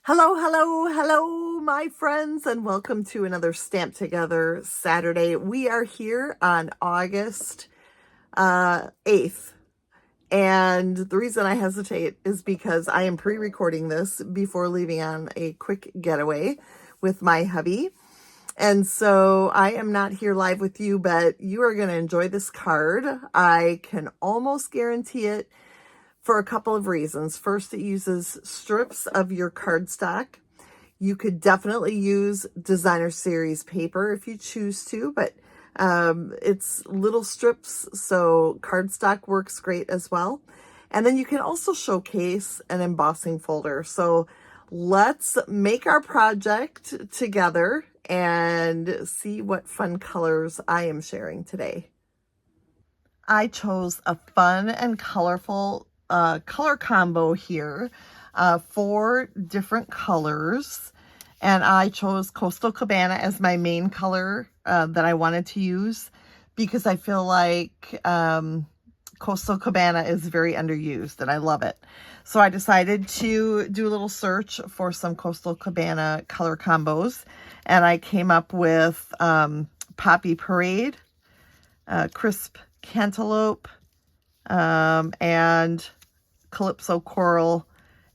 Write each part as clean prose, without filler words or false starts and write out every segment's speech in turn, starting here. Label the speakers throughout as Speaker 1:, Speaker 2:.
Speaker 1: Hello, hello, hello, my friends, and welcome to another Stamped Together Saturday. We are here on August 8th, and the reason I hesitate is because I am pre-recording this before leaving on a quick getaway with my hubby. And so I am not here live with you, but you are going to enjoy this card. I can almost guarantee it for a couple of reasons. First, it uses strips of your cardstock. You could definitely use designer series paper if you choose to, but it's little strips, so cardstock works great as well. And then you can also showcase an embossing folder. So let's make our project together and see what fun colors I am sharing today. I chose a fun and colorful color combo here, 4 different colors, and I chose Coastal Cabana as my main color that I wanted to use because I feel like Coastal Cabana is very underused and I love it. So I decided to do a little search for some Coastal Cabana color combos, and I came up with Poppy Parade, Crisp Cantaloupe, and Calypso Coral,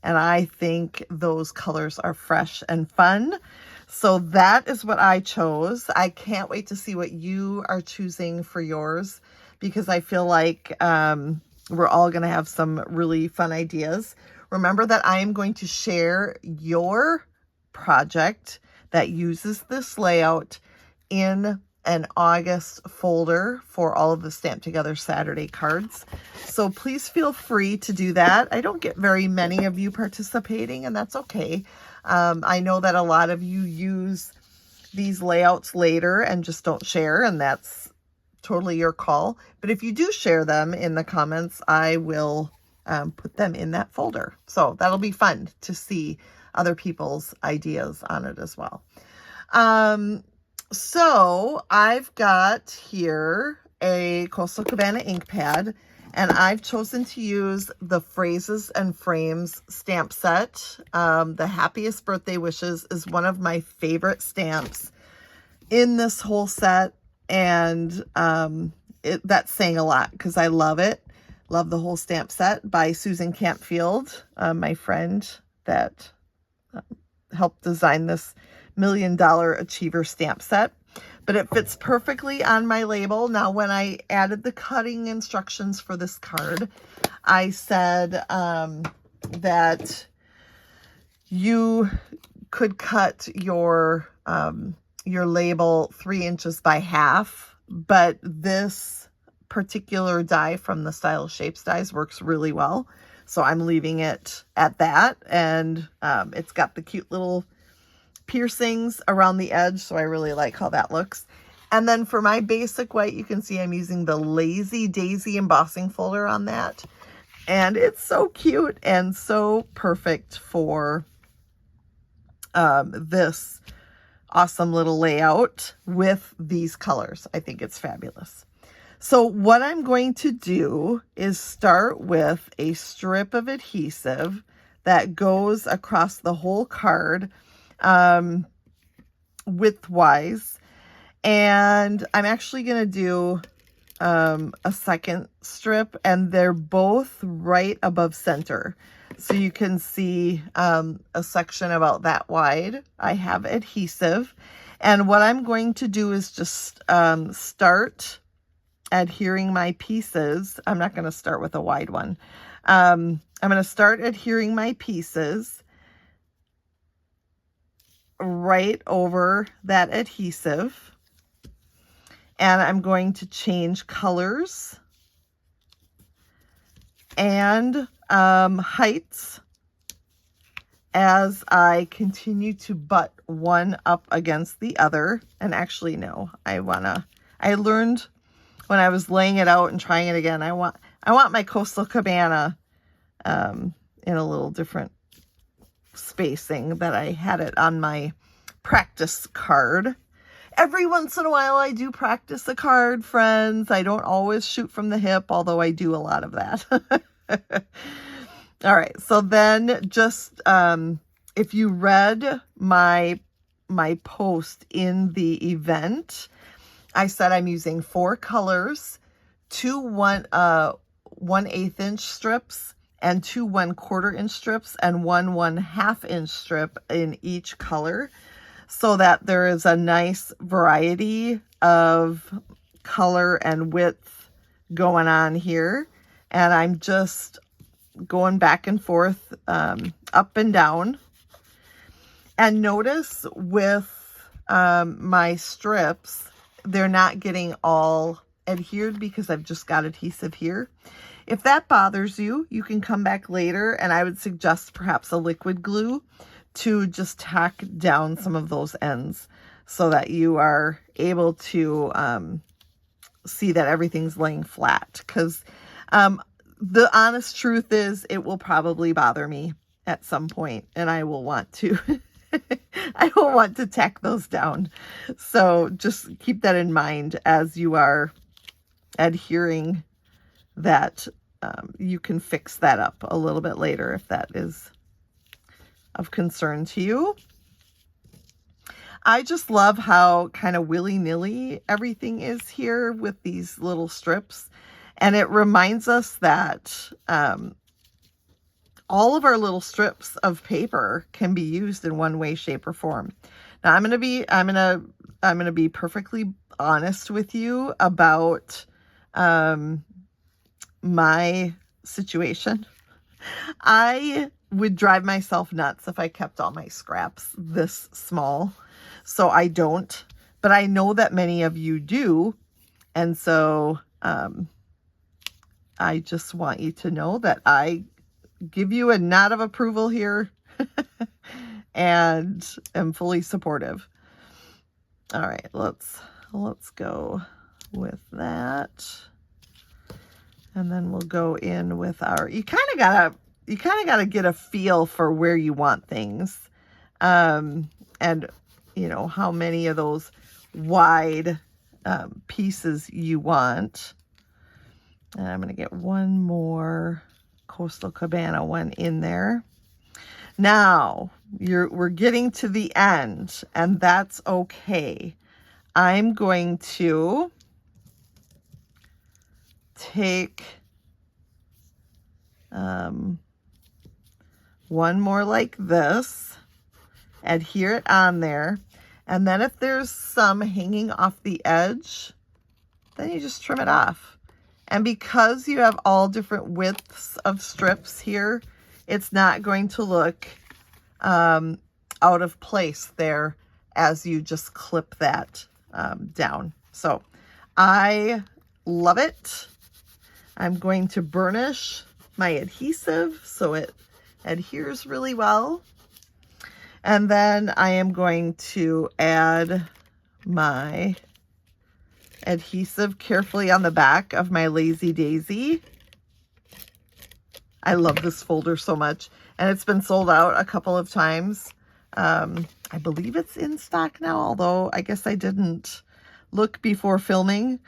Speaker 1: and I think those colors are fresh and fun. So that is what I chose. I can't wait to see what you are choosing for yours, because I feel like we're all going to have some really fun ideas. Remember that I am going to share your project that uses this layout in an August folder for all of the Stamped Together Saturday cards. So please feel free to do that. I don't get very many of you participating, and that's okay. I know that a lot of you use these layouts later and just don't share, and that's totally your call. But if you do share them in the comments, I will put them in that folder. So that'll be fun to see other people's ideas on it as well. So I've got here a Coastal Cabana ink pad, and I've chosen to use the Phrases and Frames stamp set. The Happiest Birthday Wishes is one of my favorite stamps in this whole set, and that's saying a lot because I love it. Love the whole stamp set by Susan Campfield, my friend that helped design this $1 Million Achiever stamp set, but it fits perfectly on my label. Now, when I added the cutting instructions for this card, I said that you could cut your label 3 inches by half, but this particular die from the Style Shapes dies works really well. So I'm leaving it at that, and it's got the cute little piercings around the edge, so I really like how that looks. And then for my basic white, you can see I'm using the Lazy Daisy embossing folder on that, and it's so cute and so perfect for this awesome little layout with these colors. I think it's fabulous. So what I'm going to do is start with a strip of adhesive that goes across the whole card, widthwise, and I'm actually going to do a second strip, and they're both right above center, so you can see a section about that wide. I have adhesive, and what I'm going to do is just start adhering my pieces. I'm not going to start with a wide one. I'm going to start adhering my pieces right over that adhesive, and I'm going to change colors and heights as I continue to butt one up against the other. And actually, no, I learned when I was laying it out and trying it again, I want my Coastal Cabana in a little different spacing that I had it on my practice card. Every once in a while I do practice a card, friends. I don't always shoot from the hip, although I do a lot of that. All right, so then just if you read my post in the event, I said I'm using 4 colors, 2 1/8 inch strips, and 2 1/4 inch strips, and 1 1/2 inch strip in each color, so that there is a nice variety of color and width going on here. And I'm just going back and forth, up and down. And notice with my strips, they're not getting all adhered because I've just got adhesive here. If that bothers you, you can come back later, and I would suggest perhaps a liquid glue to just tack down some of those ends so that you are able to see that everything's laying flat. Because the honest truth is it will probably bother me at some point, and I will want to I will want to tack those down. So just keep that in mind as you are adhering, that you can fix that up a little bit later if that is of concern to you. I just love how kind of willy-nilly everything is here with these little strips. And it reminds us that all of our little strips of paper can be used in one way, shape, or form. Now I'm gonna be perfectly honest with you about my situation. I would drive myself nuts if I kept all my scraps this small. So I don't, but I know that many of you do. And so I just want you to know that I give you a nod of approval here and am fully supportive. All right, let's go with that. And then we'll go in with our, you kind of gotta get a feel for where you want things. And you know, how many of those wide pieces you want. And I'm going to get one more Coastal Cabana one in there. Now, we're getting to the end, and that's okay. I'm going to take one more like this, adhere it on there, and then if there's some hanging off the edge, then you just trim it off. And because you have all different widths of strips here, it's not going to look out of place there as you just clip that down. So I love it. I'm going to burnish my adhesive so it adheres really well. And then I am going to add my adhesive carefully on the back of my Lazy Daisy. I love this folder so much, and it's been sold out a couple of times. I believe it's in stock now, although I guess I didn't look before filming.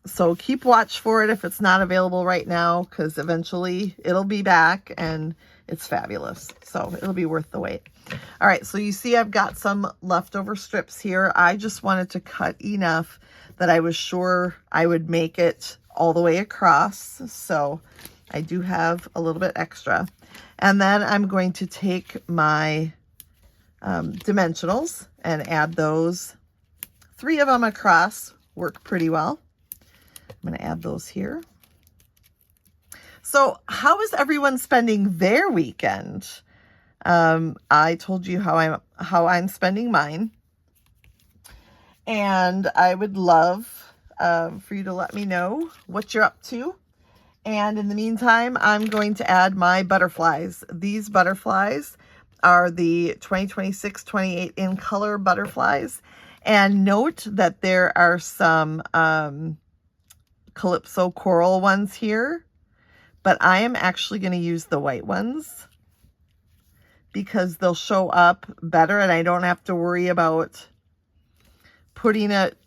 Speaker 1: So keep watch for it if it's not available right now, because eventually it'll be back and it's fabulous. So it'll be worth the wait. All right, so you see I've got some leftover strips here. I just wanted to cut enough that I was sure I would make it all the way across. So I do have a little bit extra. And then I'm going to take my dimensionals and add those. 3 of them across work pretty well. I'm going to add those here. So how is everyone spending their weekend? I told you how I'm spending mine, and I would love for you to let me know what you're up to. And in the meantime, I'm going to add my butterflies. These butterflies are the 2026-28 in color butterflies. And note that there are some Calypso coral ones here, but I am actually going to use the white ones because they'll show up better, and I don't have to worry about putting it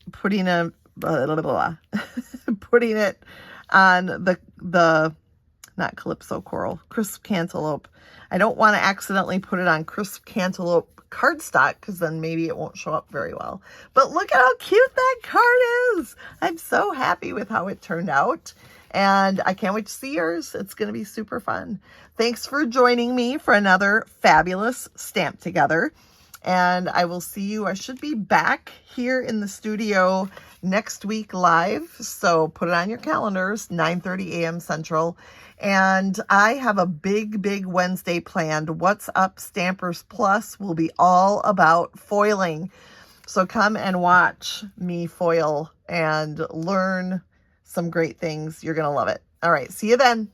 Speaker 1: on the not Calypso Coral, Crisp Cantaloupe. I don't want to accidentally put it on Crisp Cantaloupe cardstock because then maybe it won't show up very well. But look at how cute that card is. I'm so happy with how it turned out. And I can't wait to see yours. It's going to be super fun. Thanks for joining me for another fabulous Stamp Together. And I will see you. I should be back here in the studio next week live. So put it on your calendars, 9:30 a.m. Central. And I have a big Wednesday planned. What's Up Stampers Plus will be all about foiling. So come and watch me foil and learn some great things. You're going to love it. All right. See you then.